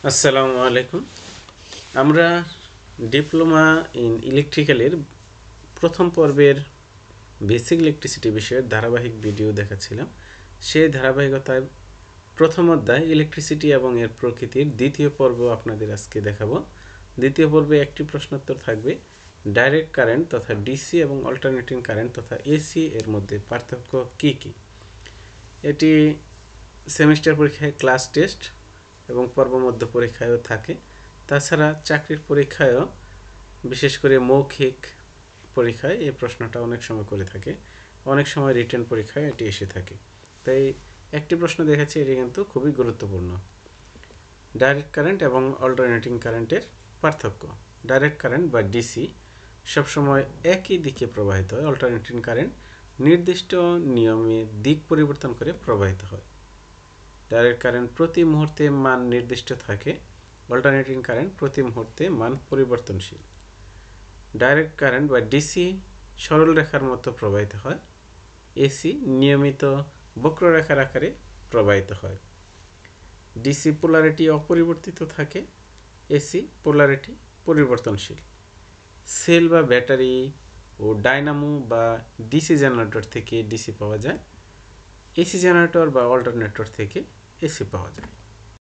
আসসালামু আলাইকুম। আমরা ডিপ্লোমা ইন ইলেকট্রিক্যালের প্রথম পর্বের বেসিক ইলেকট্রিসিটি বিষয়ের ধারাবাহিক ভিডিও দেখাচ্ছিলাম। সেই ধারাবাহিকতায় প্রথম অধ্যায় ইলেকট্রিসিটি এবং এর প্রকৃতির দ্বিতীয় পর্ব আপনাদের আজকে দেখাবো। দ্বিতীয় পর্বে একটি প্রশ্নোত্তর থাকবে, ডাইরেক্ট কারেন্ট তথা ডিসি এবং অল্টারনেটিং কারেন্ট তথা এসি এর মধ্যে পার্থক্য কী কী। এটি সেমিস্টার পরীক্ষায় ক্লাস টেস্ট এবং পর্বমধ্য পরীক্ষায়ও থাকে। তাছাড়া চাকরির পরীক্ষায়ও, বিশেষ করে মৌখিক পরীক্ষায় এই প্রশ্নটা অনেক সময় করে থাকে, অনেক সময় রিটেন পরীক্ষায় এটি এসে থাকে। তাই একটি প্রশ্ন দেখাচ্ছি, এটি কিন্তু খুবই গুরুত্বপূর্ণ। ডাইরেক্ট কারেন্ট এবং অল্টারনেটিং কারেন্টের পার্থক্য। ডাইরেক্ট কারেন্ট বা ডিসি সবসময় একই দিকে প্রবাহিত হয়। অল্টারনেটিং কারেন্ট নির্দিষ্ট নিয়মে দিক পরিবর্তন করে প্রবাহিত হয়। ডাইরেক্ট কারেন্ট প্রতি মুহূর্তে মান নির্দিষ্ট থাকে, অল্টারনেটিং কারেন্ট প্রতি মুহূর্তে মান পরিবর্তনশীল। ডাইরেক্ট কারেন্ট বা ডিসি সরল রেখার মতো প্রবাহিত হয়, এসি নিয়মিত বক্ররেখার আকারে প্রবাহিত হয়। ডিসি পোলারিটি অপরিবর্তিত থাকে, এসি পোলারিটি পরিবর্তনশীল। সেল বা ব্যাটারি ও ডাইনামো বা ডিসি জেনারেটর থেকে ডিসি পাওয়া যায়, এসি জেনারেটর বা অল্টারনেটর থেকে এসি পাওয়া যায়।